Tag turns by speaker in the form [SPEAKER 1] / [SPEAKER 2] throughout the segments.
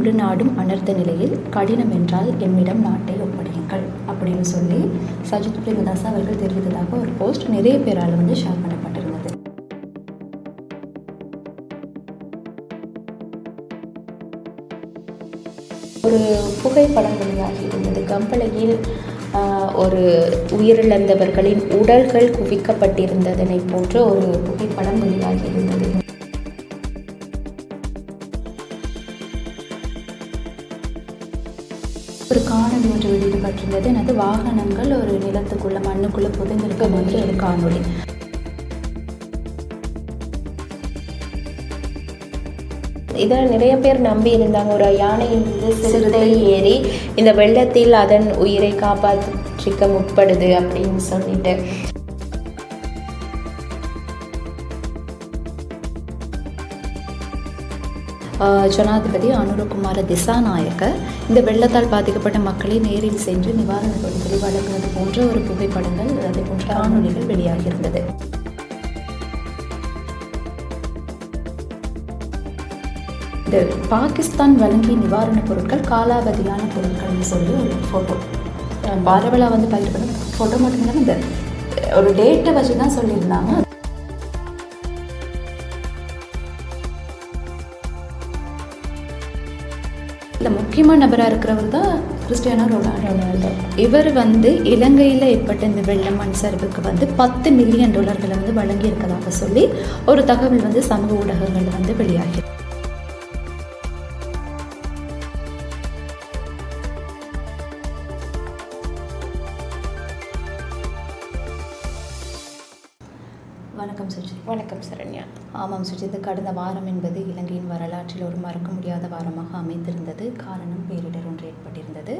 [SPEAKER 1] முழு நாடும் அனர்த்த நிலையில் கடினம் என்றால் எம்மிடம் நாட்டை ஒப்படையுங்கள் அப்படின்னு சொல்லி சஜித் பிரேமதாஸ் அவர்கள் தெரிவித்ததாக ஒரு போஸ்ட் நிறைய பேரால் ஷேர் பண்ணப்பட்டிருந்தது. ஒரு புகைப்படம் வெளியாகி இருந்தது. கம்பளையில் ஒரு உயிரிழந்தவர்களின் உடல்கள் குவிக்கப்பட்டிருந்ததனை போன்ற ஒரு புகைப்படம் வெளியாகி இருந்தது. ஒரு காணொலி ஒன்று வெளியிடப்பட்டிருந்தது. எனது வாகனங்கள் ஒரு நிலத்துக்குள்ள மண்ணுக்குள்ள புதைந்திருக்கும் என்று ஒரு காணொலி.
[SPEAKER 2] இதை நிறைய பேர் நம்பி இருந்தாங்க. ஒரு யானையின் மீது சிறுத்தை ஏறி இந்த வெள்ளத்தில் அதன் உயிரை காப்பாற்றிக்க முற்படுது அப்படின்னு சொல்லிட்டு.
[SPEAKER 1] ஜனாதிபதி அனுரகுமார திசாநாயக்க இந்த வெள்ளத்தால் பாதிக்கப்பட்ட மக்களை நேரில் சென்று நிவாரண பொருட்களை வழங்குவது போன்ற ஒரு புகைப்படங்கள் அதே போன்ற காணொலிகள் வெளியாகியிருந்தது. இந்த பாகிஸ்தான் வழங்கிய நிவாரணப் பொருட்கள் காலாவதியான பொருட்கள்னு சொல்லி ஒரு ஃபோட்டோ பரவலாக பகிரப்படும் ஃபோட்டோ மட்டும் இல்லாமல் இந்த ஒரு டேட்டை வச்சு தான் சொல்லியிருந்தாங்க. இல்லை, முக்கியமான நபராக இருக்கிறவர் தான் கிறிஸ்டியானோ ரொனால்டோ. இவர் இலங்கையில் ஏற்பட்ட இந்த வெள்ளம் மண் சரிவுக்கு $10 மில்லியன் வழங்கி இருக்கதாக சொல்லி ஒரு தகவல் சமூக ஊடகங்கள் வெளியாகி. வணக்கம் சுஜி.
[SPEAKER 2] வணக்கம் சரண்யா.
[SPEAKER 1] ஆமாம் சுஜி, இது கடந்த வாரம் என்பது இலங்கையின் வரலாற்றில் ஒரு மறக்க முடியாத வாரமாக அமைந்திருந்தது. காரணம், பேரிடர் ஒன்று ஏற்பட்டிருந்தது.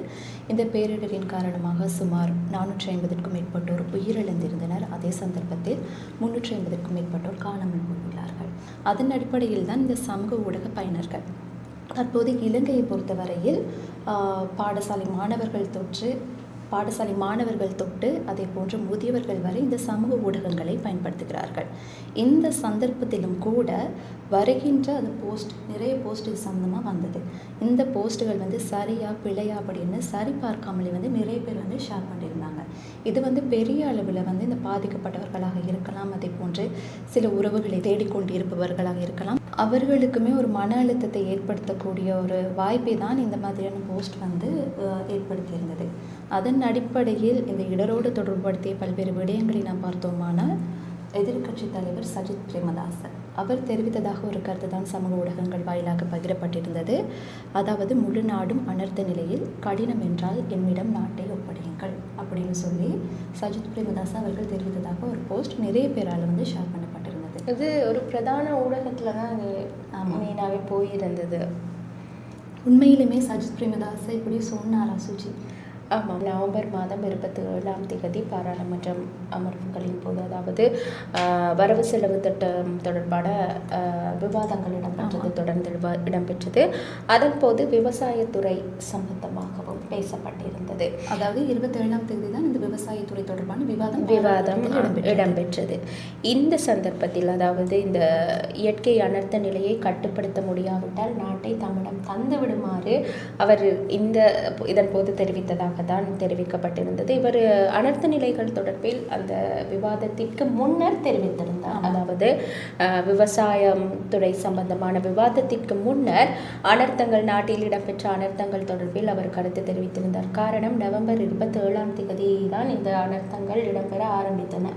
[SPEAKER 1] இந்த பேரிடரின் காரணமாக சுமார் 450க்கும் மேற்பட்டோர் உயிரிழந்திருந்தனர். அதே சந்தர்ப்பத்தில் 350க்கும் மேற்பட்டோர் காணாமல் போயுள்ளார்கள். அதன் அடிப்படையில் தான் இந்த சமூக ஊடக பயனர்கள் தற்போது இலங்கையை பொறுத்தவரையில் பாடசாலை மாணவர்கள் தொட்டு அதே போன்று முதியவர்கள் வரை இந்த சமூக ஊடகங்களை பயன்படுத்துகிறார்கள். இந்த சந்தர்ப்பத்திலும் கூட வருகின்ற அந்த நிறைய போஸ்ட் இது சம்மந்தமாக வந்தது. இந்த போஸ்ட்டுகள் சரியா பிழையா அப்படின்னு சரி பார்க்காமலே நிறைய பேர் ஷேர் பண்ணியிருந்தாங்க. இது பெரிய அளவில் இந்த பாதிக்கப்பட்டவர்களாக இருக்கலாம், அதே போன்று சில உறவுகளை தேடிக்கொண்டு இருப்பவர்களாக இருக்கலாம். அவர்களுக்குமே ஒரு மன அழுத்தத்தை ஏற்படுத்தக்கூடிய ஒரு வாய்ப்பை தான் இந்த மாதிரியான போஸ்ட் ஏற்படுத்தியிருந்தது. அதன் அடிப்படையில் இந்த இடரோடு தொடர்புபடுத்திய பல்வேறு விடயங்களை நாம் பார்த்தோமானால், எதிர்க்கட்சி தலைவர் சஜித் பிரேமதாஸ் அவர் தெரிவித்ததாக ஒரு கருத்து தான் சமூக ஊடகங்கள் வாயிலாக பகிரப்பட்டிருந்தது. அதாவது, முழு நாடும் அனர்த்த நிலையில் கடினம் என்றால் எம்மிடம் நாட்டை ஒப்படையுங்கள் அப்படின்னு சொல்லி சஜித் பிரேமதாஸ் அவர்கள் தெரிவித்ததாக ஒரு போஸ்ட் நிறைய பேரால் ஷேர் பண்ணப்பட்டிருந்தது.
[SPEAKER 2] இது ஒரு பிரதான ஊடகத்தில் தான் அது மெயினாகவே போயிருந்தது.
[SPEAKER 1] உண்மையிலுமே சஜித் பிரேமதாஸ் இப்படி சொன்னாரா சுஜி?
[SPEAKER 2] ஆமாம், நவம்பர் மாதம் 27 பாராளுமன்றம் அமர்வுகளின் போது, அதாவது வரவு செலவு திட்டம் தொடர்பான விவாதங்கள் தொடர்ந்து இடம்பெற்றது. அதன் போது விவசாயத்துறை சம்பந்தமாகவும் பேசப்பட்டிருந்தது.
[SPEAKER 1] அதாவது 27 தான் இந்த விவசாயத்துறை தொடர்பான
[SPEAKER 2] விவாதம் இடம்பெற்றது. இந்த சந்தர்ப்பத்தில், அதாவது இந்த இயற்கை அனர்த்த நிலையை கட்டுப்படுத்த முடியாவிட்டால் நாட்டை தம்மிடம் தந்து விடுமாறு அவர் இதன் போது தெரிவித்ததாக தான் தெரிவிக்கப்பட்டிருந்தது. இவர் அனர்த்த நிலைகள் தொடர்பில் அந்த விவாதத்திற்கு முன்னர் தெரிவித்திருந்தார். அதாவது விவசாயம் துறை சம்பந்தமான விவாதத்திற்கு முன்னர் நாட்டில் இடம்பெற்ற அனர்த்தங்கள் தொடர்பில் அவர் கருத்து தெரிவித்திருந்தார். காரணம், நவம்பர் 27 தான் இந்த அனர்த்தங்கள் இடம்பெற ஆரம்பித்தன.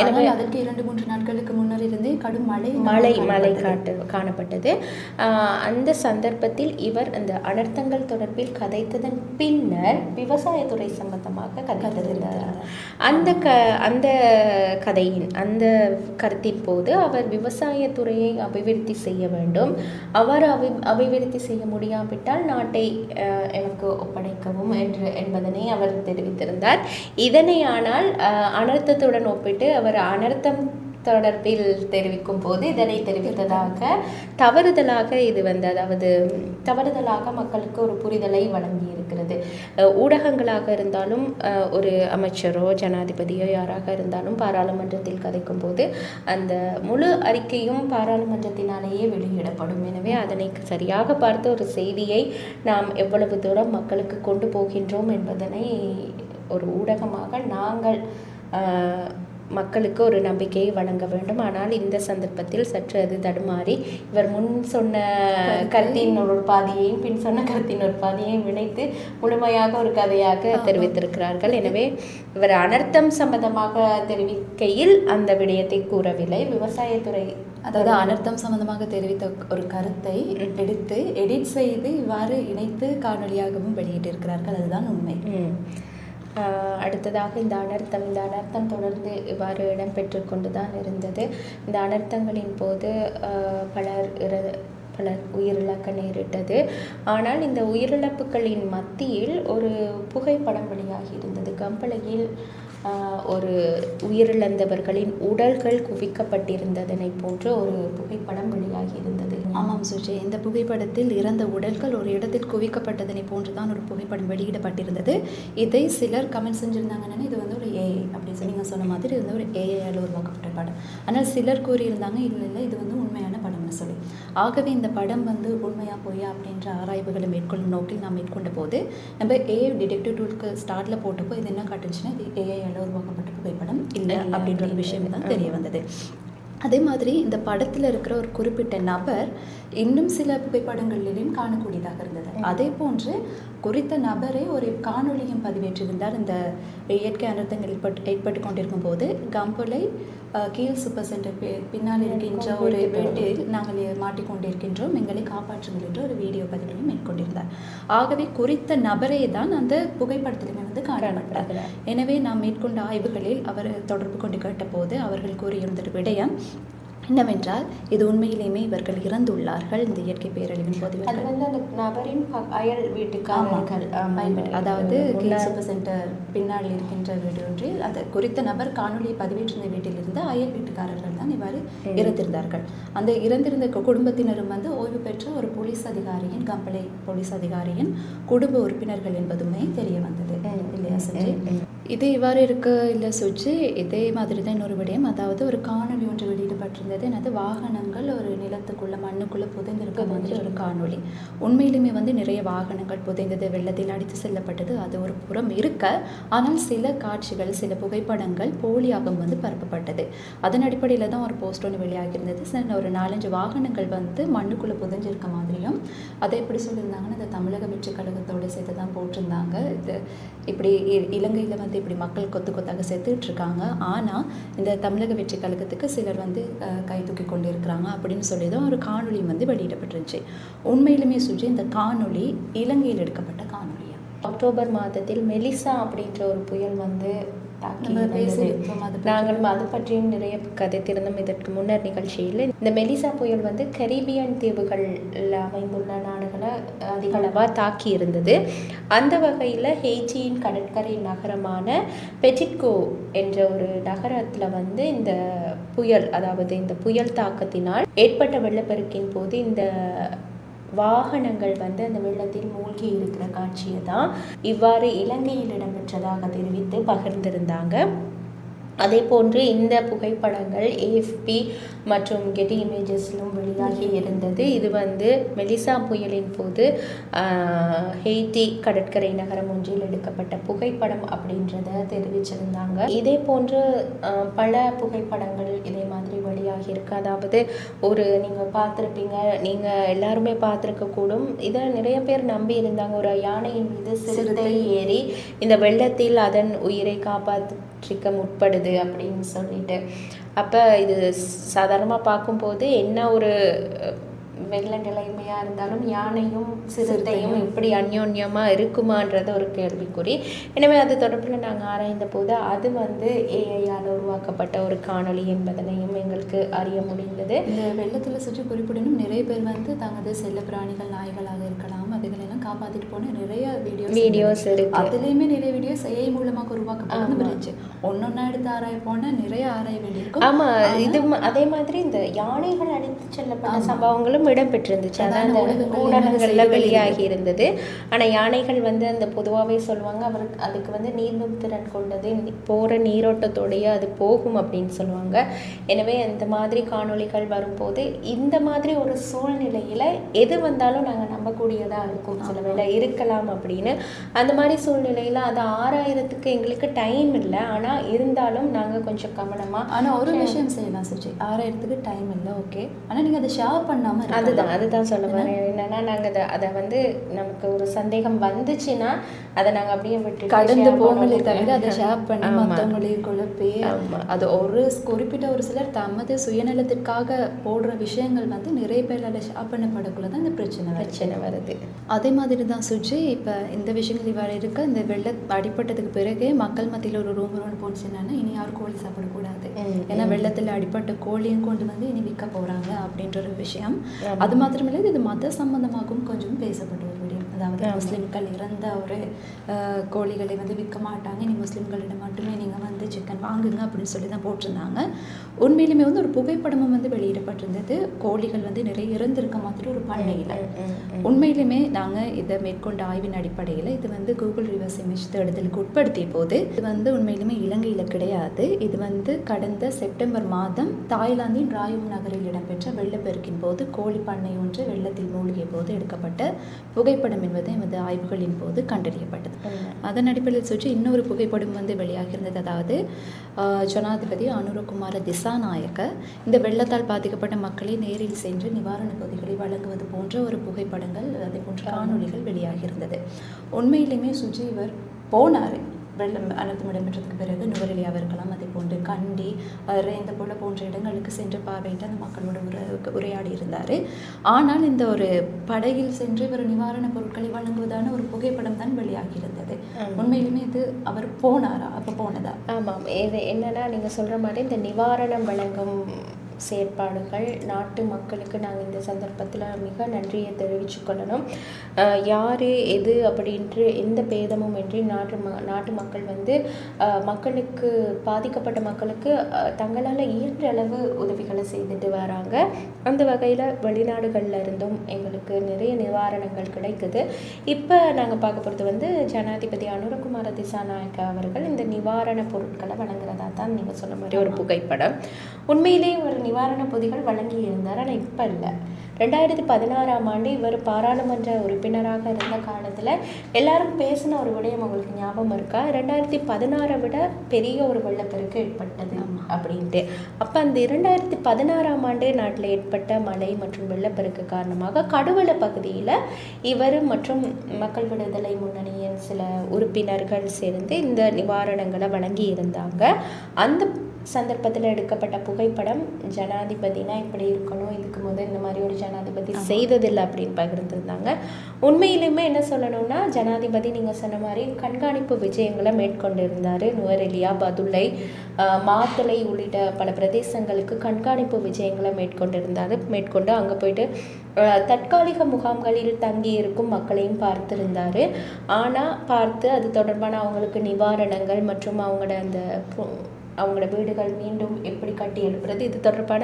[SPEAKER 1] எனவே அதற்கு 2-3 நாட்களுக்கு முன்னர் இருந்தே கடும்
[SPEAKER 2] மழை காணப்பட்டது. அந்த சந்தர்ப்பத்தில் இவர் அந்த அனர்த்தங்கள் தொடர்பில் கதைத்ததன் பின்னர் விவசாயத்துறை சம்பந்தமாக கதைத்திருந்தார். அந்த அந்த கருத்தின் போது அவர் விவசாயத்துறையை அபிவிருத்தி செய்ய வேண்டும், அவ்வாறு அபிவிருத்தி செய்ய முடியாவிட்டால் நாட்டை எனக்கு ஒப்படைக்கவும் என்பதனை அவர் தெரிவித்திருந்தார். இதனை ஆனால் அனர்த்தத்துடன் அவர் அனர்த்தம் தொடர்பில் தெரிவிக்கும் போது இதனை தெரிவித்ததாக தவறுதலாக இது வந்து, அதாவது தவறுதலாக மக்களுக்கு ஒரு புரிதலை வழங்கி இருக்கிறது. ஊடகங்களாக இருந்தாலும் ஒரு அமைச்சரோ ஜனாதிபதியோ யாராக இருந்தாலும் பாராளுமன்றத்தில் கதைக்கும் போது அந்த முழு அறிக்கையும் பாராளுமன்றத்தினாலேயே வெளியிடப்படும். எனவே அதனை சரியாக பார்த்து ஒரு செய்தியை நாம் எவ்வளவு தூரம் மக்களுக்கு கொண்டு போகின்றோம் என்பதனை ஒரு ஊடகமாக நாங்கள் மக்களுக்கு ஒரு நம்பிக்கையை வழங்க வேண்டும். ஆனால் இந்த சந்தர்ப்பத்தில் சற்று அது தடுமாறி இவர் முன் சொன்ன கருத்தின் ஒரு பாதியையும் பின் சொன்ன கருத்தின் ஒரு பாதியையும் இணைத்து முழுமையாக ஒரு கதையாக தெரிவித்திருக்கிறார்கள். எனவே இவர் அனர்த்தம் சம்பந்தமாக தெரிவிக்கையில் அந்த விடயத்தை கூறவில்லை. விவசாயத்துறை,
[SPEAKER 1] அதாவது அனர்த்தம் சம்பந்தமாக தெரிவித்த ஒரு கருத்தை எடுத்து எடிட் செய்து இவ்வாறு இணைத்து காணொலியாகவும் வெளியிட்டிருக்கிறார்கள். அதுதான் உண்மை.
[SPEAKER 2] அடுத்ததாக இந்த அனர்த்தம் தொடர்ந்து இவ்வாறு இடம்பெற்று கொண்டு தான் இருந்தது. இந்த அனர்த்தங்களின் போது பலர் உயிரிழக்க நேரிட்டது. ஆனால் இந்த உயிரிழப்புகளின் மத்தியில் ஒரு புகைப்படம் வெளியாகி இருந்தது. கம்பளையில் ஒரு உயிரிழந்தவர்களின் உடல்கள் குவிக்கப்பட்டிருந்ததனை போன்ற ஒரு புகைப்படம் வெளியாகி இருந்தது.
[SPEAKER 1] ஆமாம் சுஜி, இந்த புகைப்படத்தில் இறந்த உடல்கள் ஒரு இடத்தில் குவிக்கப்பட்டதனை போன்று தான் ஒரு புகைப்படம் வெளியிடப்பட்டிருந்தது. இதை சிலர் கமெண்ட் செஞ்சுருந்தாங்கன்னா இது வந்து ஒரு ஏஐ அப்படின்னு சொல்லி நீங்கள் சொன்ன மாதிரி இது வந்து ஒரு ஏஐயால் உருவாக்கப்பட்ட படம். ஆனால் சிலர் கூறியிருந்தாங்க இல்லை இது வந்து உண்மையான படம்னு சொல்லி. ஆகவே இந்த படம் வந்து உண்மையா பொய்யா அப்படின்ற ஆராய்வுகளை மேற்கொள்ளும் நோக்கில் நாம் மேற்கொண்ட போது நம்ம ஏஐ டிடெக்டிவ் டூலுக்கு ஸ்டார்ட்ல போட்டப்போ இது என்ன காட்டுச்சுன்னா இது ஏஐ உருவாக்கப்பட்ட புகைப்படம் இல்லை அப்படின்ற ஒரு விஷயம் தான் தெரிய வந்தது. அதே மாதிரி இந்த படத்தில் இருக்கிற ஒரு குறிப்பிட்ட நபர் இன்னும் சில புகைப்படங்களிலும் காணக்கூடியதாக இருந்தது. அதே போன்று குறித்த நபரே ஒரு காணொலியும் பதிவேற்றிருந்தார். இந்த இயற்கை அனர்த்தங்கள் ஏற்பட்டு கொண்டிருக்கும் போது கம்பளை கீழ் சூப்பர் சென்டர் பின்னால் இருக்கின்ற ஒரு வீட்டில் நாங்கள் மாட்டிக்கொண்டிருக்கின்றோம், எங்களை காப்பாற்றுங்கள் என்ற ஒரு வீடியோ பதிவையும் மேற்கொண்டிருந்தார். ஆகவே குறித்த நபரே தான் அந்த புகைப்படத்திலுமே வந்து காணப்பட்டார். எனவே நாம் மேற்கொண்ட ஆய்வுகளில் அவர் தொடர்பு கொண்டு கேட்டபோது அவர்கள் கூறியிருந்த விடயம் என்னவென்றால் இது உண்மையிலேயுமே இவர்கள் இறந்துள்ளார்கள் இந்த இயற்கை பேரழிவின் போது.
[SPEAKER 2] அது வந்து அந்த நபரின் அயல் வீட்டுக்காரர்கள்,
[SPEAKER 1] அதாவது சூப்பர் சென்டர் பின்னால் இருக்கின்ற வீடு ஒன்றில் அந்த குறித்த நபர் காணொலியை பதிவேற்றிருந்த வீட்டில் இருந்த அயல் வீட்டுக்காரர்கள் தான் இவ்வாறு இறந்திருந்தார்கள். அந்த இறந்திருந்த குடும்பத்தினரும் வந்து ஓய்வு பெற்ற ஒரு போலீஸ் அதிகாரியின் கம்பளை போலீஸ் அதிகாரியின் குடும்ப உறுப்பினர்கள் என்பதுமே தெரிய வந்தது இல்லையா சுஜி? இது இவ்வாறு இருக்க இல்லை சுஜி, இதே மாதிரி தான் இன்னொரு விடயம். அதாவது ஒரு காணொலி ஒன்று வெளியிடப்பட்டிருந்தது. என்னது, வாகனங்கள் ஒரு நிலத்துக்குள்ள மண்ணுக்குள்ள புதைந்திருக்க மாதிரி ஒரு காணொலி. உண்மையிலுமே வந்து நிறைய வாகனங்கள் புதைந்தது, வெள்ளத்தில் அடித்து செல்லப்பட்டது, அது ஒரு புறம் இருக்க, ஆனால் சில காட்சிகள் சில புகைப்படங்கள் போலியாக வந்து பரப்பப்பட்டது. அதன் அடிப்படையில் தான் ஒரு போஸ்ட் ஒன்று வெளியாகியிருந்தது. ஒரு 4-5 வாகனங்கள் வந்து மண்ணுக்குள்ளே புதைஞ்சிருக்க மாதிரியும் அதை எப்படி சொல்லியிருந்தாங்கன்னா இந்த தமிழக வெற்றி கழகத்தோடு சேர்த்து தான் போட்டிருந்தாங்க. இது இப்படி இலங்கையில் வந்து இப்படி மக்கள் கொத்தாக செத்துட்டு இருக்காங்க, ஆனால் இந்த தமிழக வெற்றி கழகத்துக்கு சிலர் வந்து கை தூக்கி கொண்டு இருக்கிறாங்க அப்படின்னு சொல்லி தான் ஒரு காணொலி வந்து வெளியிடப்பட்டுருந்துச்சு. உண்மையிலுமே சுஜி இந்த காணொலி இலங்கையில் எடுக்கப்பட்ட காணொலியா?
[SPEAKER 2] அக்டோபர் மாதத்தில் மெலிசா அப்படின்ற ஒரு புயல் வந்து நாங்களும் அது பற்றியும் நிறைய கதைத்திருந்தோம் இதற்கு முன்னர் நிகழ்ச்சியில். இந்த மெலிசா புயல் வந்து கரீபியன் தீவுகளில் அமைந்துள்ள நாடுகளை அதிகளவாக தாக்கி இருந்தது. அந்த வகையில் ஹெய்ட்டியின் கடற்கரை நகரமான பெட்டிட்கோ என்ற ஒரு நகரத்தில் வந்து இந்த புயல், அதாவது இந்த புயல் தாக்கத்தினால் ஏற்பட்ட வெள்ளப்பெருக்கின் போது இந்த வாகனங்கள் வந்து அந்த வெள்ளத்தில் மூழ்கி இருக்கிற காட்சியை தான் இவ்வாறு இலங்கையில் இடம்பெற்றதாக தெரிவித்து பகிர்ந்திருந்தாங்க. அதே போன்று இந்த புகைப்படங்கள் AFP மற்றும் கெட்டி இமேஜஸ்லும் வெளியாகி இருந்தது. இது வந்து மெலிசா புயலின் போது ஹெய்ட்டி கடற்கரை நகரம் ஒன்றில் எடுக்கப்பட்ட புகைப்படம் அப்படின்றத தெரிவிச்சிருந்தாங்க. இதே போன்று பல புகைப்படங்கள் இதே மாதிரி வெளியாகி இருக்கு. அதாவது ஒரு நீங்கள் பார்த்துருப்பீங்க, நீங்கள் எல்லாருமே பார்த்துருக்கக்கூடும், இதை நிறைய பேர் நம்பி இருந்தாங்க. ஒரு யானையின் மீது சிறுத்தை ஏறி இந்த வெள்ளத்தில் அதன் உயிரை காப்பாற்றிக்க முற்படுது அப்படின்னு சொல்லிட்டு. அப்போ இது சாதாரணமாக பார்க்கும்போது என்ன ஒரு வெள்ள நிலைமையாக இருந்தாலும் யானையும் சிறுத்தையும் இப்படி அந்யோன்யமாக இருக்குமான்றது ஒரு கேள்விக்குறி. எனவே அது தொடர்பில் நாங்கள் ஆராய்ந்த போது அது வந்து ஏஐயால் உருவாக்கப்பட்ட ஒரு காணொலி என்பதனையும் எங்களுக்கு அறிய முடிந்தது.
[SPEAKER 1] இந்த வெள்ளத்தில் சுற்றி குறிப்பிடணும் நிறைய பேர் வந்து தங்களது செல்ல பிராணிகள் நாய்களாக இருக்கலாம் அதுகளெல்லாம் காப்பாற்றிட்டு போன நிறைய
[SPEAKER 2] வீடியோஸ் இருக்கு.
[SPEAKER 1] அதுலேயுமே நிறைய வீடியோஸ் AI மூலமாக உருவாக்கப்பட்டு இருந்துச்சு. ஒன்னொன்னா எடுத்து ஆராய போனால் நிறைய ஆராய வேண்டியிருக்கும்.
[SPEAKER 2] ஆமாம், இது அதே மாதிரி இந்த யானைகள் அடித்து செல்லப்பட்ட சம்பவங்களும் இடம்பெற்றிருந்துச்சு. அதான் அந்த ஊடகங்களில் வெளியாகி இருந்தது. ஆனால் யானைகள் வந்து அந்த பொதுவாகவே சொல்லுவாங்க அதுக்கு வந்து நீர்மம் திறன் கொண்டது, போகிற நீரோட்டத்தோடைய அது போகும் அப்படின்னு சொல்லுவாங்க. எனவே இந்த மாதிரி காணொளிகள் வரும்போது இந்த மாதிரி ஒரு சூழ்நிலையில் எது வந்தாலும் நாங்கள் நம்பக்கூடியதாக இருக்கும், சில வேளை இருக்கலாம் அப்படின்னு. அந்த மாதிரி சூழ்நிலையில் அதை ஆராயறதுக்கு எங்களுக்கு டைம் இல்லை. ஆனால் இருந்தாலும் நாங்கள் கொஞ்சம் கவனமாக.
[SPEAKER 1] ஆனால் ஒரு விஷயம் செய்யலாம் சுச்சி, ஆராயறதுக்கு டைம் இல்லை, ஓகே. ஆனால் நீங்கள் அதை ஷேர் பண்ணாமல்
[SPEAKER 2] அதுதான் சொல்ல வரேன். என்னன்னா நாங்கள் அதை வந்து நமக்கு ஒரு சந்தேகம் வந்துச்சுன்னா அதை நாங்கள் அப்படியே விட்டு
[SPEAKER 1] கடந்து போகலே தவிர அதை ஷேர் பண்ணி மற்றவங்களையும் குழப்பி அது ஒரு குறிப்பிட்ட ஒரு சிலர் தமது சுயநலத்திற்காக போடுற விஷயங்கள் வந்து நிறைய பேர் அதை ஷேர் பண்ணப்படக்குள்ள தான் இந்த பிரச்சனை வருது. அதே மாதிரி தான் சுஜி, இப்போ இந்த விஷயங்கள் இவ்வாறு இருக்க இந்த அடிப்பட்டதுக்கு பிறகு மக்கள் மத்தியில் ஒரு ரூம் போச்சு என்னன்னா, இனி யாரும் கோழி சாப்பிடக்கூடாது, ஏன்னா வெள்ளத்தில் அடிப்பட்ட கோழியும் கொண்டு வந்து இனி விற்க போகிறாங்க அப்படின்ற ஒரு விஷயம். அது மாத்திரமில்லை, இது மத சம்பந்தமாகவும் கொஞ்சம் பேசப்பட்ட ஒரு விடயம். அதாவது முஸ்லிம்கள் இறந்த ஒரு கோழிகளை வந்து விற்க மாட்டாங்க, இனி முஸ்லிம்களிடம் மட்டுமே நீங்கள் வந்து சிக்கன் வாங்குங்க அப்படின்னு சொல்லி தான் போட்டிருந்தாங்க. உண்மையிலுமே வந்து ஒரு புகைப்படமும் வந்து வெளியிடப்பட்டிருந்தது. கோழிகள் வந்து நிறைய இறந்திருக்க மாதிரி ஒரு பண்ணையில். உண்மையிலுமே நாங்கள் இதை மேற்கொண்ட ஆய்வின் அடிப்படையில் இது வந்து கூகுள் ரிவர்ஸ் இமேஜ் தேடுதலுக்கு உட்படுத்திய போது இது வந்து உண்மையிலுமே இலங்கையில் கிடையாது. இது வந்து கடந்த செப்டம்பர் மாதம் தாய்லாந்தின் ராயும் நகரில் இடம்பெற்ற வெள்ளப்பெருக்கின் போது கோழி பண்ணை ஒன்று வெள்ளத்தில் மூழ்கிய போது எடுக்கப்பட்ட புகைப்படம் என்பது எமது ஆய்வுகளின் போது கண்டறியப்பட்டது. அதன் அடிப்படையில் சுற்றி இன்னொரு புகைப்படம் வந்து வெளியாகியிருந்தது. அதாவது ஜனாதிபதி அனுரகுமார திசாநாயக்க இந்த வெள்ளத்தால் பாதிக்கப்பட்ட மக்களை நேரில் சென்று நிவாரண பொதிகளை வழங்குவது போன்ற ஒரு புகைப்படங்கள், அதே போன்ற காணொலிகள் வெளியாகியிருந்தது. உண்மையிலுமே சுஜி இவர் போனார் வெள்ளம் அனர்த்தம் இடம்பெற்றதுக்கு பிறகு நுவரெலியாவாக இருக்கலாம், அதே போன்று கண்டி இந்த போன்ற இடங்களுக்கு சென்று பார்வையிட்டு அந்த மக்களோட உரையாடி இருந்தார். ஆனால் இந்த ஒரு படகில் சென்று இவர் நிவாரணப் பொருட்களை வழங்குவதான ஒரு புகைப்படம் தான் வெளியாகி இருந்தது. உண்மையிலுமே இது அவர் போனாரா? அப்போ போனதா?
[SPEAKER 2] ஆமாம், இது என்னன்னா நீங்கள் சொல்கிற மாதிரி இந்த நிவாரணம் வழங்கும் செயற்பாடுகள் நாட்டு மக்களுக்கு நாங்கள் இந்த சந்தர்ப்பத்தில் மிக நன்றியை தெரிவித்து கொள்ளணும். யார் எது அப்படின்று எந்த பேதமும் இன்றி நாட்டு மக்கள் வந்து மக்களுக்கு பாதிக்கப்பட்ட மக்களுக்கு தங்களால் இயன்ற அளவு உதவிகளை செய்துட்டு வராங்க. அந்த வகையில் வெளிநாடுகளில் இருந்தும் எங்களுக்கு நிறைய நிவாரணங்கள் கிடைக்குது. இப்போ நாங்கள் பார்க்க போகிறது வந்து ஜனாதிபதி அனுரகுமார திசாநாயக்க அவர்கள் இந்த நிவாரண பொருட்களை வழங்குறதா தான் நீங்கள் சொன்ன மாதிரி ஒரு புகைப்படம். உண்மையிலே ஒரு நிவாரண பொதிகள் வழங்கி இருந்தார். ஆனால் இப்போ இல்லை. 2016 இவர் பாராளுமன்ற உறுப்பினராக இருந்த காலத்தில் எல்லாரும் பேசின ஒரு விடயம் உங்களுக்கு ஞாபகம் இருக்கா? 2016 விட பெரிய ஒரு வெள்ளப்பெருக்கு ஏற்பட்டது அப்படின்ட்டு. அப்போ அந்த 2016 நாட்டில் ஏற்பட்ட மழை மற்றும் வெள்ளப்பெருக்கு காரணமாக கடுவள பகுதியில் இவர் மற்றும் மக்கள் விடுதலை முன்னணியின் சில உறுப்பினர்கள் சேர்ந்து இந்த நிவாரணங்களை வழங்கி இருந்தாங்க. அந்த சந்தர்ப்பத்தில் எடுக்கப்பட்ட புகைப்படம் ஜனாதிபதினா இப்படி இருக்கணும், இதுக்கு முதல் இந்த மாதிரி ஒரு ஜனாதிபதி செய்ததில்லை அப்படின்னு பகிர்ந்துருந்தாங்க. உண்மையிலுமே என்ன சொல்லணும்னா, ஜனாதிபதி நீங்கள் சொன்ன மாதிரி கண்காணிப்பு விஜயங்களை மேற்கொண்டு இருந்தார். நுவரெலியா, பதுளை, மாத்தளை உள்ளிட்ட பல பிரதேசங்களுக்கு கண்காணிப்பு விஜயங்களை மேற்கொண்டு அங்கே போயிட்டு தற்காலிக முகாம்களில் தங்கி இருக்கும் மக்களையும் பார்த்துருந்தார். ஆனால் பார்த்து அது தொடர்பான அவங்களுக்கு நிவாரணங்கள் மற்றும் அவங்களோட வீடுகள் மீண்டும் எப்படி கட்டி எழுப்புறது இது தொடர்பான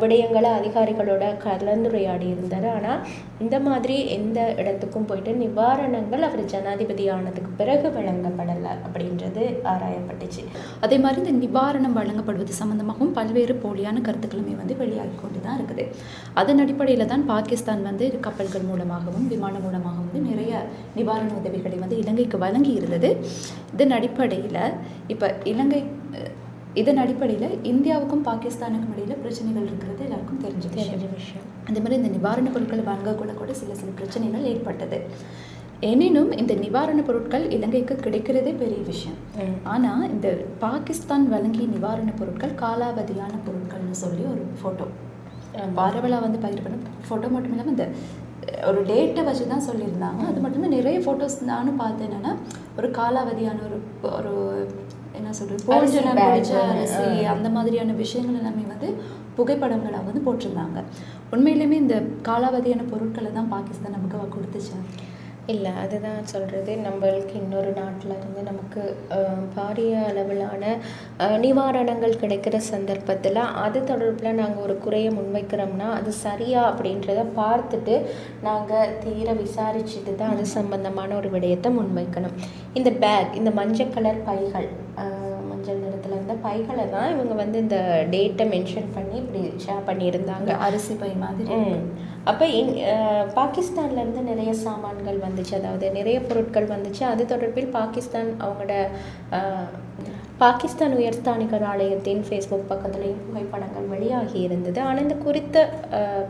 [SPEAKER 2] விடயங்களை அதிகாரிகளோட கலந்துரையாடி இருந்தார். ஆனால் இந்த மாதிரி எந்த இடத்துக்கும் போயிட்டு நிவாரணங்கள் அவர் ஜனாதிபதி ஆனதுக்கு பிறகு வழங்கப்படலை அப்படின்றது ஆராயப்பட்டுச்சு.
[SPEAKER 1] அதே மாதிரி இந்த நிவாரணம் வழங்கப்படுவது சம்பந்தமாகவும் பல்வேறு போலியான கருத்துக்களுமே வந்து வெளியாகி கொண்டு தான் இருக்குது. அதன் அடிப்படையில் தான் பாகிஸ்தான் வந்து கப்பல்கள் மூலமாகவும் விமானம் மூலமாகவும் வந்து நிறைய நிவாரண உதவிகளை வந்து இலங்கைக்கு வழங்கி இருந்தது. இதன் அடிப்படையில் இந்தியாவுக்கும் பாகிஸ்தானுக்கும் இடையில் பிரச்சனைகள் இருக்கிறது எல்லாருக்கும் தெரிஞ்ச விஷயம். அதே மாதிரி இந்த நிவாரணப் பொருட்கள் வழங்கக்குள்ள கூட சில பிரச்சனைகள் ஏற்பட்டது. எனினும் இந்த நிவாரணப் பொருட்கள் இலங்கைக்கு கிடைக்கிறதே பெரிய விஷயம். ஆனால் இந்த பாகிஸ்தான் வழங்கிய நிவாரணப் பொருட்கள் காலாவதியான பொருட்கள்னு சொல்லி ஒரு ஃபோட்டோ பரவலாக வந்து பகிரப்படும் ஃபோட்டோ மட்டும் இல்லாமல் இந்த ஒரு டேட்டை வச்சு தான் சொல்லியிருந்தாங்க. அது மட்டும் இல்லை, நிறைய ஃபோட்டோஸ் நானும் பார்த்தேன். என்னென்னா ஒரு காலாவதியான ஒரு என்ன சொல்கிறது, போஜனம் பிடிச்ச அரிசி அந்த மாதிரியான விஷயங்கள் எல்லாமே வந்து புகைப்படங்களாக வந்து போட்டிருந்தாங்க. உண்மையிலுமே இந்த காலாவதியான பொருட்களை தான் பாகிஸ்தான் நமக்கு கொடுத்துச்சு.
[SPEAKER 2] இல்லை, அதுதான் சொல்கிறது. நம்மளுக்கு இன்னொரு நாட்டில் இருந்து நமக்கு பாரிய அளவிலான நிவாரணங்கள் கிடைக்கிற சந்தர்ப்பத்தில் அது தொடர்பில் நாங்கள் ஒரு குறையை முன்வைக்கிறோம்னா அது சரியா அப்படின்றத பார்த்துட்டு நாங்கள் தீர விசாரிச்சுட்டு தான் அது சம்பந்தமான ஒரு விடயத்தை முன்வைக்கணும். இந்த பேக், இந்த மஞ்சள் கலர் பைகள், மஞ்சள் நிறத்தில் இருந்த பைகளை தான் இவங்க வந்து இந்த டேட்டை மென்ஷன் பண்ணி இப்படி ஷேர் பண்ணியிருந்தாங்க.
[SPEAKER 1] அரிசி பை மாதிரி.
[SPEAKER 2] அப்போ பாகிஸ்தான்லேருந்து நிறைய சாமான்கள் வந்துச்சு, அதாவது நிறைய பொருட்கள் வந்துச்சு. அது தொடர்பில் பாகிஸ்தான் அவங்களோட பாகிஸ்தான் உயர்ஸ்தானிகர் ஆலயத்தின் ஃபேஸ்புக் பக்கத்துலேயும் புகைப்படங்கள் வெளியாகி இருந்தது. ஆனால் இந்த குறித்த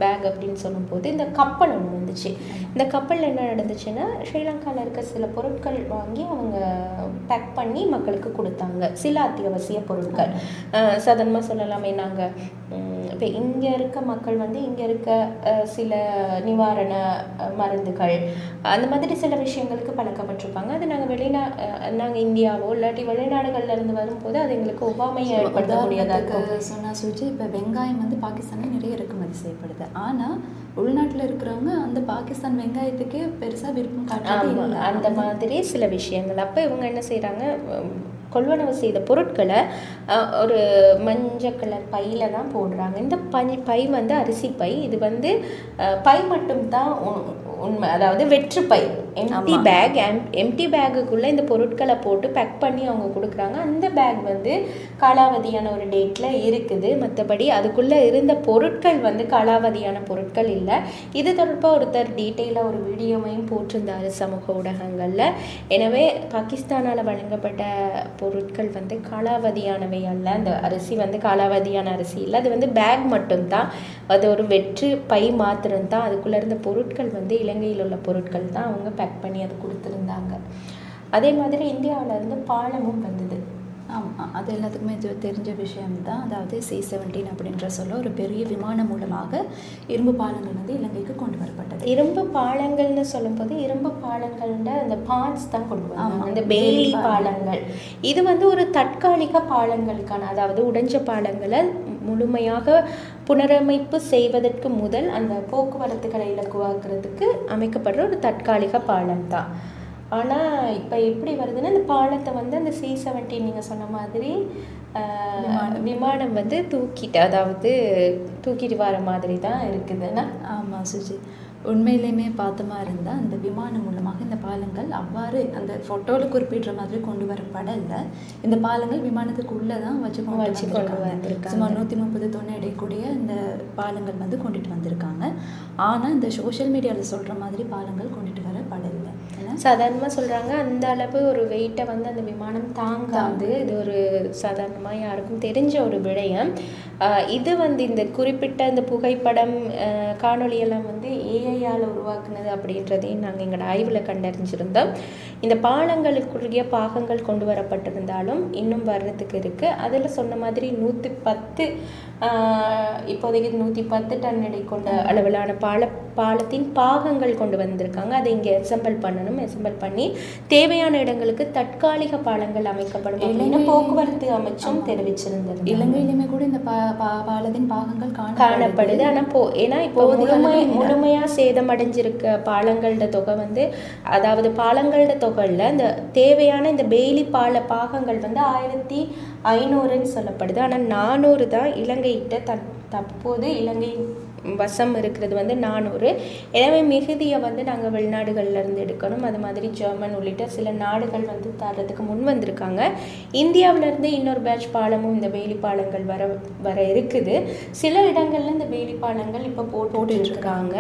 [SPEAKER 2] பேக் அப்படின்னு சொல்லும்போது இந்த கப்பல் ஒன்று வந்துச்சு. இந்த கப்பலில் என்ன நடந்துச்சுன்னா, ஸ்ரீலங்காவில் இருக்க சில பொருட்கள் வாங்கி அவங்க பேக் பண்ணி மக்களுக்கு கொடுத்தாங்க. சில அத்தியாவசிய பொருட்கள், சாதாரணமாக சொல்லலாமே, நாங்கள் இப்போ இங்கே இருக்க மக்கள் வந்து இங்கே இருக்க சில நிவாரண மருந்துகள் அந்த மாதிரி சில விஷயங்களுக்கு பழக்கப்பட்டிருப்பாங்க. அது நாங்கள் இந்தியாவோ இல்லாட்டி வெளிநாடுகள்லேருந்து வரும்போது அது எங்களுக்கு ஒவ்வாமையை ஏற்படுத்தக்கூடியதாக
[SPEAKER 1] சொன்னால் சுஜி. இப்போ வெங்காயம் வந்து பாகிஸ்தானில் நிறைய இறக்குமதி செய்யப்படுது. ஆனால் உள்நாட்டில் இருக்கிறவங்க அந்த பாகிஸ்தான் வெங்காயத்துக்கே பெருசாக விருப்பம் காட்டுறாங்க.
[SPEAKER 2] அந்த மாதிரி சில விஷயங்கள். அப்போ இவங்க என்ன செய்கிறாங்க, கொள்வனவு செய்த பொருட்களை ஒரு மஞ்சள் கலர் பையில் தான் போடுறாங்க. இந்த பை வந்து அரிசி பை. இது வந்து பை மட்டும்தான் உண்மை, அதாவது வெற்று பை, எம்டி பேக்குக்குள்ளே இந்த பொருட்களை போட்டு பேக் பண்ணி அவங்க கொடுக்குறாங்க. அந்த பேக் வந்து காலாவதியான ஒரு டேட்டில் இருக்குது. மற்றபடி அதுக்குள்ளே இருந்த பொருட்கள் வந்து காலாவதியான பொருட்கள் இல்லை. இது தொடர்பாக ஒருத்தர் டீட்டெயிலாக ஒரு வீடியோவையும் போட்டிருந்தார் சமூக ஊடகங்களில். எனவே பாகிஸ்தானால் வழங்கப்பட்ட பொருட்கள் வந்து காலாவதியானவை அல்ல. அந்த அரிசி வந்து காலாவதியான அரிசி இல்லை, அது வந்து பேக் மட்டும்தான், அது ஒரு வெற்று பை மாத்திரம்தான். அதுக்குள்ளே இருந்த பொருட்கள் வந்து இலங்கையில் உள்ள பொருட்கள் தான் அவங்க பேக் பண்ணி அது கொடுத்துருந்தாங்க. அதே மாதிரி இந்தியாவிலேருந்து பாலமும் வந்தது.
[SPEAKER 1] ஆமாம், அது எல்லாத்துக்குமே தெரிஞ்ச விஷயம்தான். அதாவது C-17 அப்படின்ற சொல்ல ஒரு பெரிய விமானம் மூலமாக இரும்பு பாலங்கள் வந்து இலங்கைக்கு கொண்டு வரப்பட்டது.
[SPEAKER 2] இரும்பு பாலங்கள்னு சொல்லும்போது இரும்பு பாலங்கள்ன்ற அந்த பார்ட்ஸ் தான் கொண்டு வந்தாங்க, அந்த பெய்லி பாலங்கள். இது வந்து ஒரு தற்காலிக பாலங்களுக்கான, அதாவது உடைஞ்ச பாலங்களை முழுமையாக புனரமைப்பு செய்வதற்கு முதல் அந்த போக்குவரத்துகளை இலக்குவாக்குறதுக்கு அமைக்கப்படுற ஒரு தற்காலிக பாலம் தான். ஆனால் இப்போ எப்படி வருதுன்னா, இந்த பாலத்தை வந்து அந்த C-17 நீங்கள் சொன்ன மாதிரி விமானம் வந்து தூக்கிட்டு வர மாதிரி தான் இருக்குதுன்னா.
[SPEAKER 1] ஆமாம் சுஜி, உண்மையிலேயுமே பார்த்தமா இருந்தால் அந்த விமானம் மூலமாக இந்த பாலங்கள் அவ்வாறு அந்த ஃபோட்டோவில் குறிப்பிடுற மாதிரி கொண்டு வரப்படலை. இந்த பாலங்கள் விமானத்துக்கு உள்ளே தான் வச்சு கொண்டு வந்திருக்காங்க. சுமார் 130 தொன் எடைக்கூடிய இந்த பாலங்கள் வந்து கொண்டுட்டு வந்திருக்காங்க. ஆனால் இந்த சோஷியல் மீடியாவில் சொல்கிற மாதிரி பாலங்கள் கொண்டுட்டு வரப்படலை.
[SPEAKER 2] சாதாரணமாக சொல்கிறாங்க, அந்த அளவு ஒரு வெயிட்டை வந்து அந்த விமானம் தாங்காது. இது ஒரு சாதாரணமாக யாருக்கும் தெரிஞ்ச ஒரு விடயம். இது வந்து இந்த குறிப்பிட்ட இந்த புகைப்படம் காணொலியெல்லாம் வந்து ஏஐயால் உருவாக்குனது அப்படின்றதையும் நாங்கள் எங்களோட ஆய்வில் கண்டறிஞ்சிருந்தோம். இந்த பாலங்களுக்குரிய பாகங்கள் கொண்டு வரப்பட்டிருந்தாலும் இன்னும் வர்றதுக்கு இருக்குது. அதில் சொன்ன மாதிரி 110 இப்போதைக்கு 110 டன் எடை கொண்ட அளவிலான பாலத்தின் பாகங்கள் கொண்டு வந்திருக்காங்க. அதை இங்கே அசெம்பிள் பண்ணி தேவையான இடங்களுக்கு தற்காலிக பாலங்கள் அமைக்கப்படும் அப்படின்னு போக்குவரத்து அமைச்சும் தெரிவிச்சிருந்தது.
[SPEAKER 1] இலங்கையிலுமே கூட இந்த பாலத்தின் பாகங்கள்
[SPEAKER 2] காணப்படுது. ஆனால் ஏன்னா இப்போ முழுமையாக சேதமடைஞ்சிருக்க பாலங்களோட தொகை வந்து, அதாவது பாலங்களோட தொகையில் இந்த தேவையான இந்த பெய்லி பாகங்கள் வந்து 1500ன்னு சொல்லப்படுது. ஆனால் 400 தான் இலங்கைகிட்ட தற்போது இலங்கை வசம் இருக்கிறது வந்து 400. எனவே மிகுதியை வந்து நாங்கள் வெளிநாடுகள்லேருந்து எடுக்கணும். அது மாதிரி ஜெர்மன் உள்ளிட்ட சில நாடுகள் வந்து தர்றதுக்கு முன் வந்திருக்காங்க. இந்தியாவிலேருந்து இன்னொரு பேட்ச் பாலமும் இந்த வேலி பாலங்கள் வர இருக்குது. சில இடங்கள்ல இந்த வேலி பாலங்கள் இப்போ போட்டுருக்காங்க.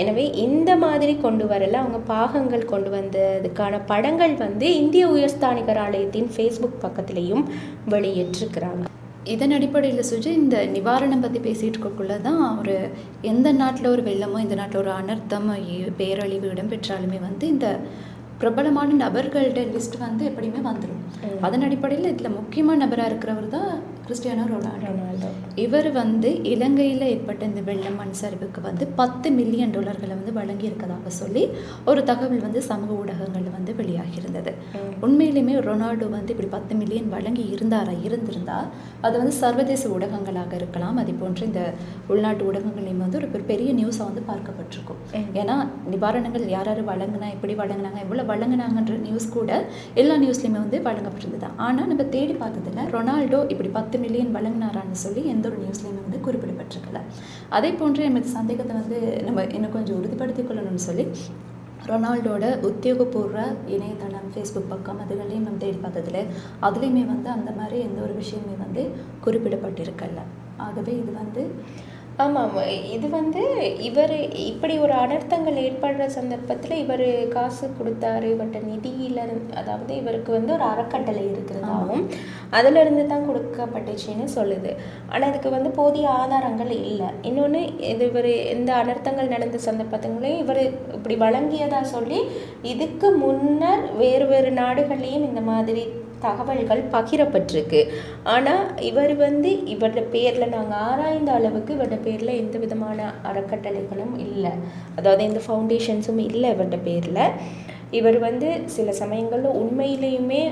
[SPEAKER 2] எனவே இந்த மாதிரி கொண்டு வரல, அவங்க பாகங்கள் கொண்டு வந்ததுக்கான படங்கள் வந்து இந்திய உயர்ஸ்தானிகர் ஆலயத்தின் ஃபேஸ்புக் பக்கத்துலேயும் வெளியிட்டிருக்கிறாங்க.
[SPEAKER 1] இதன் அடிப்படையில் சுஜி, இந்த நிவாரணம் பற்றி பேசிகிட்டு இருக்கக்குள்ள தான் ஒரு எந்த நாட்டில் ஒரு வெள்ளமோ, இந்த நாட்டில் ஒரு அனர்த்தம் பேரழிவு இடம்பெற்றாலுமே வந்து இந்த பிரபலமான நபர்களோட லிஸ்ட் வந்து எப்படியுமே வந்துடும். அதன் அடிப்படையில் இதில் முக்கியமான நபராக இருக்கிறவர் தான் கிறிஸ்டியானோ ரொனால்டோ. இவர் வந்து இலங்கையில் ஏற்பட்ட இந்த வெள்ளம் மண் சரிவுக்கு வந்து $10 மில்லியன் வந்து வழங்கி இருக்கதாக சொல்லி ஒரு தகவல் வந்து சமூக ஊடகங்களில் வந்து வெளியாகியிருந்தது. உண்மையிலுமே ரொனால்டோ வந்து இப்படி 10 மில்லியன் வழங்கி இருந்திருந்தா அது வந்து சர்வதேச ஊடகங்களாக இருக்கலாம், அதே போன்று இந்த உள்நாட்டு ஊடகங்களையும் வந்து ஒரு பெரிய நியூஸாக வந்து பார்க்கப்பட்டிருக்கும். ஏன்னா நிவாரணங்கள் யார் யார் வழங்கினா, எப்படி வழங்கினாங்க, எவ்வளோ வழங்கினாங்கன்ற நியூஸ் கூட எல்லா நியூஸ்லையுமே வந்து வழங்கப்பட்டிருந்தது. ஆனால் நம்ம தேடி பார்த்ததில் ரொனால்டோ இப்படி 10 மில்லியன் வழங்கினாரான்னு சொல்லி எந்த ஒரு நியூஸ்லையுமே வந்து குறிப்பிடப்பட்டிருக்கல. அதே போன்று நமக்கு சந்தேகத்தை வந்து நம்ம இன்னும் கொஞ்சம் உறுதிப்படுத்திக் கொள்ளணும்னு சொல்லி ரொனால்டோட உத்தியோகபூர்வ இணையதளம், ஃபேஸ்புக் பக்கம் அதுகளையும் நம்ம தேடி பார்த்ததில் அதுலேயுமே வந்து அந்த மாதிரி எந்த ஒரு விஷயமே வந்து குறிப்பிடப்பட்டிருக்கல. ஆகவே இது வந்து
[SPEAKER 2] ஆமாம், இது வந்து இவர் இப்படி ஒரு அனர்த்தங்கள் ஏற்படுற சந்தர்ப்பத்தில் இவர் காசு கொடுத்தாரு, இவர்கிட்ட நிதியில் அதாவது இவருக்கு வந்து ஒரு அறக்கட்டளை இருக்கிறதாகவும் அதிலிருந்து தான் கொடுக்கப்பட்டுச்சுன்னு சொல்லுது. ஆனால் இதுக்கு வந்து போதிய ஆதாரங்கள் இல்லை. இன்னொன்று இவர் இந்த அனர்த்தங்கள் நடந்த சந்தர்ப்பங்களையும் இவர் இப்படி வழங்கியதாக சொல்லி இதுக்கு முன்னர் வேறு வேறு நாடுகள்லேயும் இந்த மாதிரி தகவல்கள் பகிரப்பட்டிருக்கு. ஆனால் இவர் வந்து இவரோட பேரில் நாங்கள் ஆராய்ந்த அளவுக்கு இவரோட பேரில் எந்த விதமான அறக்கட்டளைகளும் இல்லை, அதாவது எந்த ஃபவுண்டேஷன்ஸும் இல்லை இவரோட பேரில். இவர் வந்து சில சமயங்களில் உண்மையிலேயுமே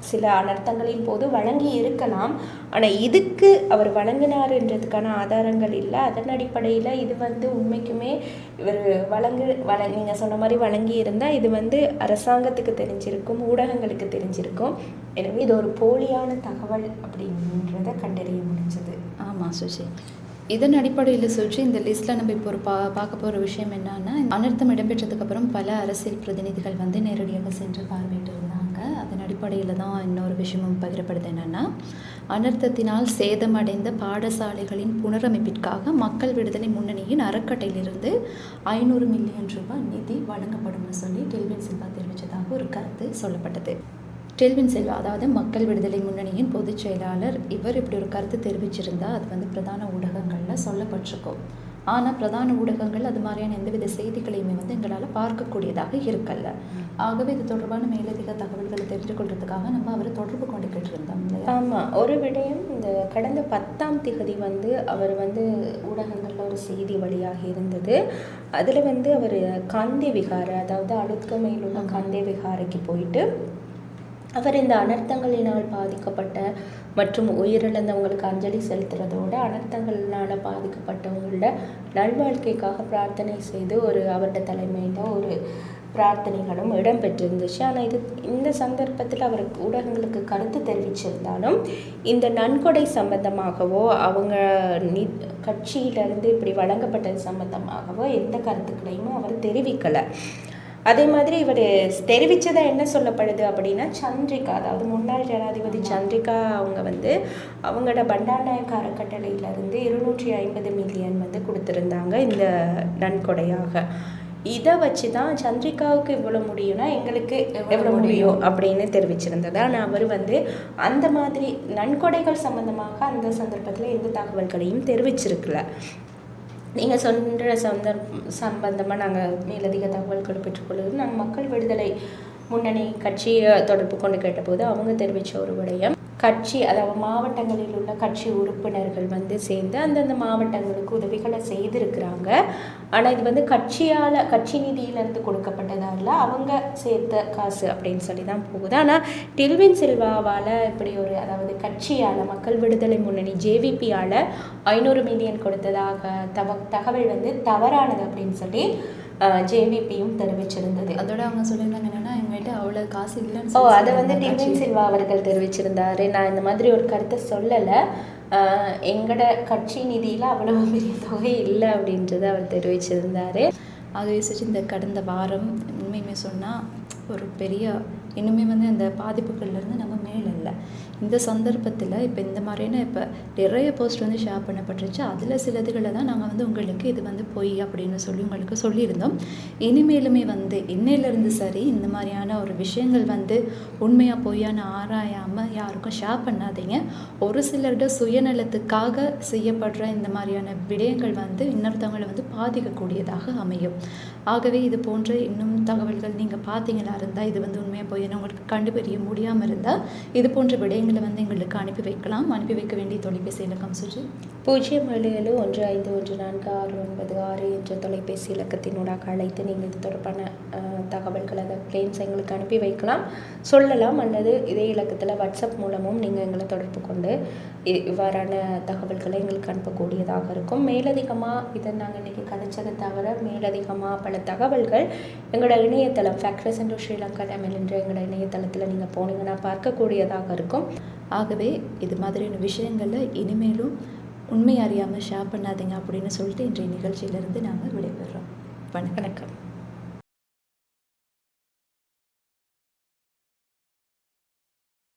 [SPEAKER 2] சில அனர்த்தங்களின் போது வழங்கி இருக்கலாம், ஆனால் இதுக்கு அவர் வழங்கினாருன்றதுக்கான ஆதாரங்கள் இல்லை. அதன் அடிப்படையில் இது வந்து உண்மைக்குமே இவர் நீங்கள் சொன்ன மாதிரி வழங்கி இருந்தால் இது வந்து அரசாங்கத்துக்கு தெரிஞ்சிருக்கும், ஊடகங்களுக்கு தெரிஞ்சிருக்கும். எனவே இது ஒரு போலியான தகவல் அப்படின்றத கண்டறிய முடிஞ்சது.
[SPEAKER 1] ஆமாம் சுஷி, இதன் அடிப்படையில் சுற்றி இந்த லிஸ்ட்டில் நம்ம இப்போ ஒரு பார்க்க போகிற விஷயம் என்னன்னா, அனர்த்தம் இடம்பெற்றதுக்கப்புறம் பல அரசியல் பிரதிநிதிகள் வந்து நேரடியாக சென்று பார்வையிட்டு இருந்தாங்க. அதன் அடிப்படையில் தான் இன்னொரு விஷயமும் பகிரப்படுது. என்னென்னா, அனர்த்தத்தினால் சேதமடைந்த பாடசாலைகளின் புனரமைப்பிற்காக மக்கள் விடுதலை முன்னணியின் அறக்கட்டையிலிருந்து 500 மில்லியன் ரூபாய் நிதி வழங்கப்படும்னு சொல்லி டெல்வின் சில்வா தெரிவித்ததாக ஒரு கருத்து சொல்லப்பட்டது. டெல்வின் சில்வா, அதாவது மக்கள் விடுதலை முன்னணியின் பொதுச் செயலாளர், இவர் இப்படி ஒரு கருத்து தெரிவிச்சிருந்தால் அது வந்து பிரதான ஊடகங்களில் சொல்லப்பட்டிருக்கும். ஆனால் பிரதான ஊடகங்கள் அது மாதிரியான எந்தவித செய்திகளையுமே வந்து எங்களால் பார்க்கக்கூடியதாக இருக்கல. ஆகவே இது தொடர்பான மேலதிக தகவல்களை தெரிந்து கொள்றதுக்காக நம்ம அவரை தொடர்பு கொண்டுக்கிட்டு இருந்தோம்.
[SPEAKER 2] ஆமாம், ஒரு விடயம் இந்த கடந்த 10ஆம் தேதி வந்து அவர் வந்து ஊடகங்களில் ஒரு செய்தி வழியாக இருந்தது. அதில் வந்து அவர் காந்தே விகார, அதாவது அலுத்கமையில் உள்ள காந்தே விகாரைக்கு போயிட்டு அவர் இந்த அனர்த்தங்களினால் பாதிக்கப்பட்ட மற்றும் உயிரிழந்தவங்களுக்கு அஞ்சலி செலுத்துறதோட அனர்த்தங்களினால் பாதிக்கப்பட்டவங்களோட நல்வாழ்க்கைக்காக பிரார்த்தனை செய்து அவரோட தலைமையில் ஒரு பிரார்த்தனைகளும் இடம்பெற்றிருந்துச்சு. ஆனால் இந்த சந்தர்ப்பத்தில் அவர் ஊடகங்களுக்கு கருத்து தெரிவிச்சிருந்தாலும் இந்த நன்கொடை சம்பந்தமாகவோ அவங்க கட்சியிலிருந்து இப்படி வழங்கப்பட்டது சம்பந்தமாகவோ எந்த கருத்துக்களையும் அவர் தெரிவிக்கலை. அதே மாதிரி இவர் தெரிவித்ததை என்ன சொல்லப்படுது அப்படின்னா, சந்திரிகா, அதாவது முன்னாள் ஜனாதிபதி சந்திரிகா அவங்க வந்து அவங்களோட பண்டாரநாயக்க அறக்கட்டளையிலேருந்து 250 மில்லியன் வந்து கொடுத்துருந்தாங்க இந்த நன்கொடையாக. இதை வச்சு தான் சந்திரிகாவுக்கு இவ்வளோ முடியும்னா எங்களுக்கு எவ்வளோ முடியும் அப்படின்னு தெரிவிச்சிருந்தது. ஆனால் அவர் வந்து அந்த மாதிரி நன்கொடைகள் சம்பந்தமாக அந்த சந்தர்ப்பத்தில் எந்த தகவல்களையும் தெரிவிச்சிருக்கல. நீங்கள் சொல்கிற சம்பந்தமாக நாங்கள் மேலதிக தகவல்கள் பெற்றுக்கொள்வது, நாங்கள் மக்கள் விடுதலை முன்னணி கட்சியை தொடர்பு கொண்டு கேட்டபோது அவங்க தெரிவித்த ஒரு விடயம், கட்சி அதாவது மாவட்டங்களில் உள்ள கட்சி உறுப்பினர்கள் வந்து சேர்ந்து அந்தந்த மாவட்டங்களுக்கு உதவிகளை செய்திருக்கிறாங்க. ஆனால் இது வந்து கட்சி நிதியிலேருந்து கொடுக்கப்பட்டதால் அவங்க சேர்த்த காசு அப்படின்னு சொல்லி தான் போகுது. ஆனால் டெல்வின் சில்வாவால் இப்படி ஒரு, அதாவது கட்சியால் மக்கள் விடுதலை முன்னணி JVPயால் 500 மில்லியன் கொடுத்ததாக தகவல் வந்து தவறானது அப்படின்னு சொல்லி JVPயும் தெரிவிச்சிருந்தது.
[SPEAKER 1] அதோட அவங்க சொல்லியிருந்தாங்க என்னன்னா, எங்கள்கிட்ட அவ்வளோ காசு இல்லைன்னு.
[SPEAKER 2] அதை வந்து டெல்வின் சில்வா அவர்கள் தெரிவிச்சிருந்தாரு. நான் இந்த மாதிரி ஒரு கருத்தை சொல்லலை, எங்களோட கட்சி நிதியில் அவ்வளோ பெரிய தொகை இல்லை அப்படின்றத அவர் தெரிவிச்சிருந்தார்.
[SPEAKER 1] ஆகவே இந்த கடந்த வாரம் உண்மையுமே சொன்னால் ஒரு பெரிய இன்னுமே வந்து அந்த பாதிப்புகள்லேருந்து நம்ம மேலே இல்லை. இந்த சந்தர்ப்பத்தில் இப்போ இந்த மாதிரியான இப்போ நிறைய போஸ்ட் வந்து ஷேர் பண்ணப்பட்டுருச்சு. அதில் சிலதுகளை தான் நாங்கள் வந்து உங்களுக்கு இது வந்து பொய் அப்படின்னு சொல்லி உங்களுக்கு சொல்லியிருந்தோம். இனிமேலுமே வந்து இன்னையிலேருந்து சரி இந்த மாதிரியான ஒரு விஷயங்கள் வந்து உண்மையாக பொய்யான ஆராயாமல் யாருக்கும் ஷேர் பண்ணாதீங்க. ஒரு சிலருடைய சுயநலத்துக்காக செய்யப்படுற இந்த மாதிரியான விடயங்கள் வந்து இன்னொருத்தவங்களை வந்து பாதிக்கக்கூடியதாக அமையும். ஆகவே இது போன்ற இன்னும் தகவல்கள் நீங்கள் பார்த்தீங்களா இருந்தால் இது வந்து உண்மையாக பொய்யான அப்படின்னு உங்களுக்கு கண்டுபிடிக்க முடியாமல் இருந்தால் இது போன்ற விடயங்களை வந்து எங்களுக்கு அனுப்பி வைக்கலாம். அனுப்பி வைக்க வேண்டிய தொலைபேசி இலக்கம் சுஜி
[SPEAKER 2] 0771569696 என்ற தொலைபேசி இலக்கத்தினூடாக அழைத்து நீங்கள் இது தொடர்பான தகவல்கள் அதை கிளைம்ஸ் எங்களுக்கு அனுப்பி வைக்கலாம், சொல்லலாம். அல்லது இதே இலக்கத்தில் வாட்ஸ்அப் மூலமும் நீங்கள் எங்களை தொடர்பு கொண்டு இவ்வாறான தகவல்களை எங்களுக்கு அனுப்பக்கூடியதாக இருக்கும். மேலதிகமாக இதை நாங்கள் இன்றைக்கி கதைச்சதை தவிர மேலதிகமாக பல தகவல்கள் எங்களோட இணையதளம் ஃபேக்ட்ரிஸ் இன் ஸ்ரீலங்கா தமிழ் என்ற எங்களோட இணையதளத்தில் நீங்கள் போனீங்கன்னா பார்க்கக்கூடியதாக இருக்கும்.
[SPEAKER 1] ஆகவே இது மாதிரியான விஷயங்களில் இனிமேலும் உண்மை அறியாமல் ஷேர் பண்ணாதீங்க அப்படின்னு சொல்லிட்டு இன்றைய நிகழ்ச்சியிலிருந்து நாங்கள் விடைபெறுறோம். வணக்கம்.